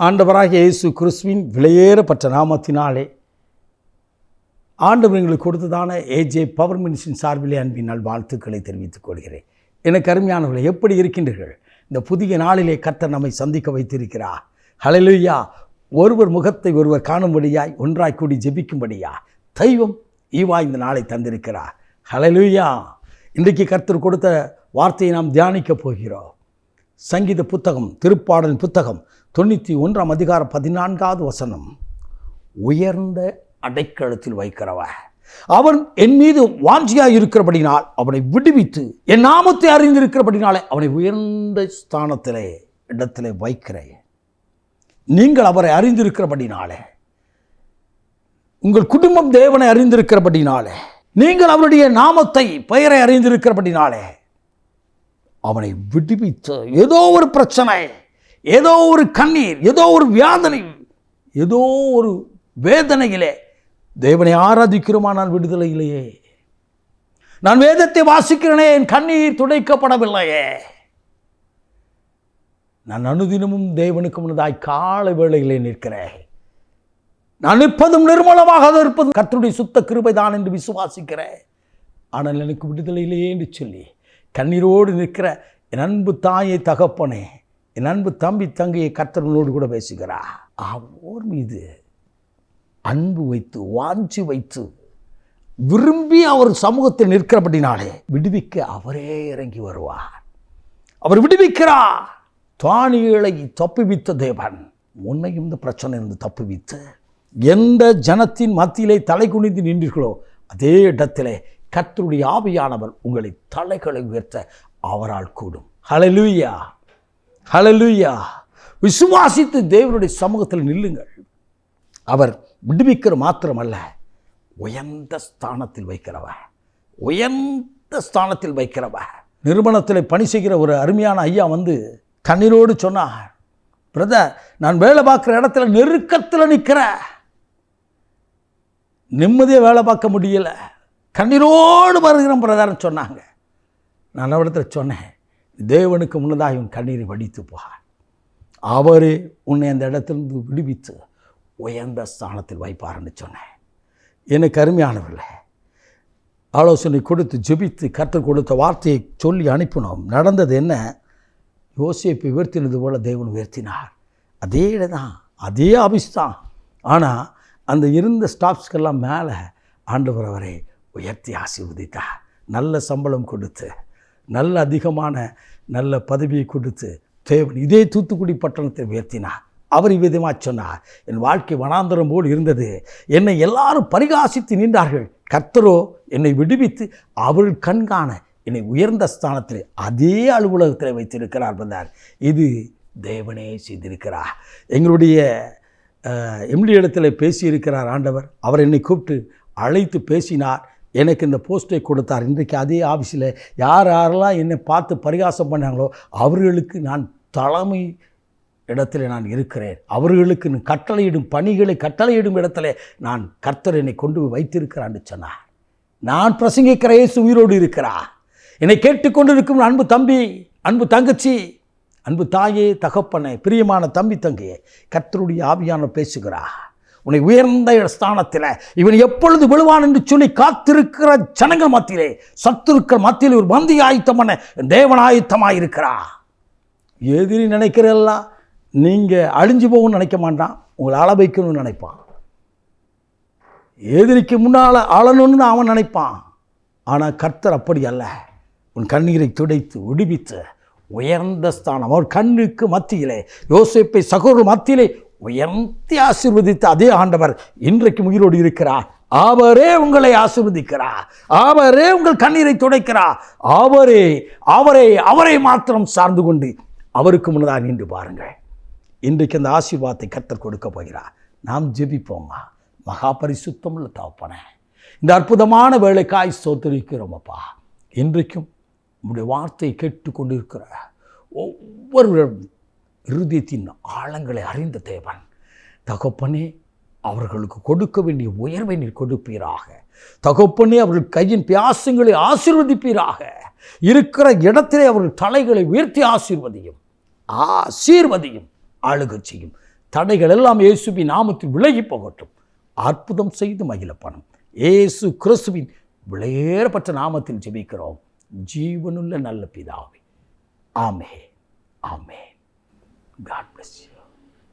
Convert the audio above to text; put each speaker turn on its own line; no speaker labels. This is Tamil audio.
ஆண்டவராகிய இயேசு கிறிஸ்துவின் விலையேறப்பட்ட நாமத்தினாலே ஆண்டவர் எங்களுக்கு கொடுத்ததான ஏஜே பவர் மினிஸ்ட்ரியின் சார்பிலே அன்பினால் வாழ்த்துக்களை தெரிவித்துக் கொள்கிறேன். எனக்கு அருமையானவர்களே, எப்படி இருக்கின்றீர்கள்? இந்த புதிய நாளிலே கர்த்தர் நம்மை சந்திக்க வைத்திருக்கிறார். ஹல்லேலூயா. ஒருவர் முகத்தை ஒருவர் காணும்படியாய் ஒன்றாய் கூடி ஜெபிக்கும்படியா தெய்வம் இந்த நாளை தந்திருக்கிறார். ஹல்லேலூயா. இன்றைக்கு கர்த்தர் கொடுத்த வார்த்தையை நாம் தியானிக்க போகிறோம். சங்கீத புத்தகம், திருப்பாடல் புத்தகம் 91 அதிகாரம் 14வது வசனம். உயர்ந்த அடைக்கலத்தில் வைக்கிறவர் அவன் என் மீது வாஞ்சியாய் இருக்கிறபடினால் அவனை விடுவித்து என் நாமத்தை அறிந்திருக்கிறபடினாலே அவனை உயர்ந்த ஸ்தானத்திலே இடத்திலே வைக்கிறேன். நீங்கள் அவரை அறிந்திருக்கிறபடினாலே, உங்கள் குடும்பம் தேவனை அறிந்திருக்கிறபடினாலே, நீங்கள் அவருடைய நாமத்தை பெயரை அறிந்திருக்கிறபடினாலே அவனை விடுவித்து ஏதோ ஒரு பிரச்சனை, ஏதோ ஒரு கண்ணீர், ஏதோ ஒரு வியாதனை, ஏதோ ஒரு வேதனையிலே தேவனை ஆராதிக்கிறோமானால் விடுதலை இல்லையே. நான் வேதத்தை வாசிக்கிறேனே, என் கண்ணீர் துடைக்கப்படவில்லையே. நான் அனுதினமும் தேவனுக்கு முன்னதாய் கால வேளையிலே நிற்கிறேன். நான் நிற்பதும் நிர்மலமாக இருப்பதும் கர்த்தருடைய சுத்த கிருபை தான் என்று விசுவாசிக்கிறேன். ஆனால் எனக்கு விடுதலை இல்லையே என்று சொல்லி கண்ணீரோடு நிற்கிற என் அன்பு தாயை, தகப்பனே, என் அன்பு தம்பி, தங்கையை கர்த்தர்களோடு கூட பேசுகிறார். அவர் மீது அன்பு வைத்து, வாஞ்சி வைத்து, விரும்பி அவர் சமூகத்தில் நிற்கிறபடினாலே விடுவிக்க அவரே இறங்கி வருவார். அவர் விடுவிக்கிறார். தானியேலை தப்புவித்த தேவன் உன்னையும் இந்த பிரச்சனை இருந்து தப்புவித்து எந்த ஜனத்தின் மத்தியிலே தலை குனிந்து நின்றீர்களோ அதே இடத்திலே கர்த்தருடைய ஆவியானவர் உங்களை தலைகளை உயர்த்த அவரால் கூடும். ஹல்லேலூயா, ஹல்லேலூயா. விசுவாசித்து தேவனுடைய சமூகத்தில் நில்லுங்கள். அவர் விடுவிக்கிற மாத்திரமல்ல, உயர்ந்த ஸ்தானத்தில் வைக்கிறவர், உயர்ந்த ஸ்தானத்தில் வைக்கிறவர். நிறுவனத்தில் பணி செய்கிற ஒரு அருமையான ஐயா வந்து கண்ணீரோடு சொன்னார், பிரதர், நான் வேலை பார்க்குற இடத்துல நெருக்கத்தில் நிற்கிறேன், நிம்மதியாக வேலை பார்க்க முடியல, கண்ணீரோடு வருகிறேன் பிரதர்ன்னு சொன்னாங்க. நான் அவரிடத்தில் சொன்னேன், தேவனுக்கு முன்னதாக உன் கண்ணீரை வடித்து போகார். அவரே உன்னை அந்த இடத்திலிருந்து விடுவித்து உயர்ந்த ஸ்தானத்தில் வைப்பார்ன்னு சொன்னேன். எனக்கு அருமையானவர்களே, ஆலோசனை கொடுத்து ஜெபித்து கர்த்தர் கொடுத்த வார்த்தையை சொல்லி அனுப்பினோம். நடந்தது என்ன? யோசேப்பை உயர்த்தினது போல தேவன் உயர்த்தினார். அதே இடம்தான், அதே ஆபீஸ் தான். ஆனால் அந்த இருந்த ஸ்டாஃப்ஸ்க்கெல்லாம் மேலே ஆண்டவர் அவரை உயர்த்தி ஆசீர்வதித்தார். நல்ல சம்பளம் கொடுத்து, நல்ல அதிகமான நல்ல பதவியை கொடுத்து தேவன் இதே தூத்துக்குடி பட்டணத்தை உயர்த்தினார். அவர் விதமாக சொன்னார், என் வாழ்க்கை வனாந்தரம் போல் இருந்தது, என்னை எல்லாரும் பரிகாசித்து நின்றார்கள், கர்த்தரோ என்னை விடுவித்து அவர்கள் கண்காண என்னை உயர்ந்த ஸ்தானத்தில் அதே அலுவலகத்தில் வைத்திருக்கிறார் என்றார். இது தேவனே செய்திருக்கிறார். எங்களுடைய எம்டி இடத்துல பேசியிருக்கிறார் ஆண்டவர். அவர் என்னை கூப்பிட்டு அழைத்து பேசினார். எனக்கு இந்த போஸ்ட்டை கொடுத்தார். இன்றைக்கு அதே ஆஃபீஸில் யாரெல்லாம் என்னை பார்த்து பரிகாசம் பண்ணாங்களோ அவர்களுக்கு நான் தலைமை இடத்துல நான் இருக்கிறேன். அவர்களுக்கு கட்டளையிடும் பணிகளை கட்டளையிடும் இடத்துல நான் கர்த்தர் என்னை கொண்டு வைத்திருக்கிறான்னு சொன்னார். நான் பிரசங்கிக்கிற இயேசு உயிரோடு இருக்கிறார். என்னை கேட்டுக்கொண்டிருக்கும் அன்பு தம்பி, அன்பு தங்கச்சி, அன்பு தாயே, தகப்பனே, பிரியமான தம்பி தங்கையே, கர்த்தருடைய ஆவியானவர் பேசுகிறார். உன்னை உயர்ந்த ஸ்தானத்தில் இவன் எப்பொழுது விழுவான் என்று சொல்லி காத்திருக்கிற ஜனங்கள் மத்தியிலே, சத்துருக்கள் மத்தியில் ஒரு பந்தி ஆயத்தம் பண்ண தேவன் ஆயத்தமாக இருக்கிறா. எதிரி நினைக்கிறதெல்லாம் நீங்கள் அழிஞ்சு போகணும்னு நினைக்க மாட்டான், உங்களை ஆள வைக்கணும்னு நினைப்பான். எதிரிக்கு முன்னால் ஆளணும்னு தான் அவன் நினைப்பான். ஆனால் கர்த்தர் அப்படி அல்ல. உன் கண்ணீரை துடைத்து விடுவித்து உயர்ந்த ஸ்தானம் அவர் கண்ணுக்கு மத்தியிலே, யோசேப்பை சகோதரர் மத்தியிலே உயர்த்தி ஆசீர்வதித்த அதே ஆண்டவர் இன்றைக்கு உயிரோடு இருக்கிறார். அவரே உங்களை ஆசீர்வதிக்கிறார். அவரே உங்கள் கண்ணீரை துடைக்கிறார். அவரே அவரே அவரை மாத்திரம் சார்ந்து கொண்டு அவருக்கு முன்னதாக நின்று பாருங்கள். இன்றைக்கு அந்த ஆசீர்வாதத்தை கர்த்தர் கொடுக்க போகிறார். நாம் ஜெபிப்போமா. மகா பரிசுத்தம் உள்ள தகப்பனே, இந்த அற்புதமான வேலைக்காய் ஸ்தோத்திரிக்கிறோம் அப்பா. இன்றைக்கும் உங்களுடைய வார்த்தையை கேட்டுக்கொண்டிருக்கிற ஒவ்வொரு இருதயத்தின் ஆழங்களை அறிந்த தேவன் தகப்பனே, அவர்களுக்கு கொடுக்க வேண்டிய உயர்வை நீர் கொடுப்பீராக. தகப்பனே, அவர்கள் கையின் பியாசங்களை ஆசீர்வதிப்பீராக. இருக்கிற இடத்திலே அவர்கள் தலைகளை உயர்த்தி ஆசீர்வதியும், ஆளுகை செய்யும். தடைகள் எல்லாம் இயேசுவின் நாமத்தில் விலகி போகட்டும். அற்புதம் செய்து மகிழப்பணும். இயேசு கிறிஸ்துவின் விலையேறப்பட்ட நாமத்தில் ஜெபிக்கிறோம் ஜீவனுள்ள நல்ல பிதாவே. ஆமென். ஆமென். God bless you.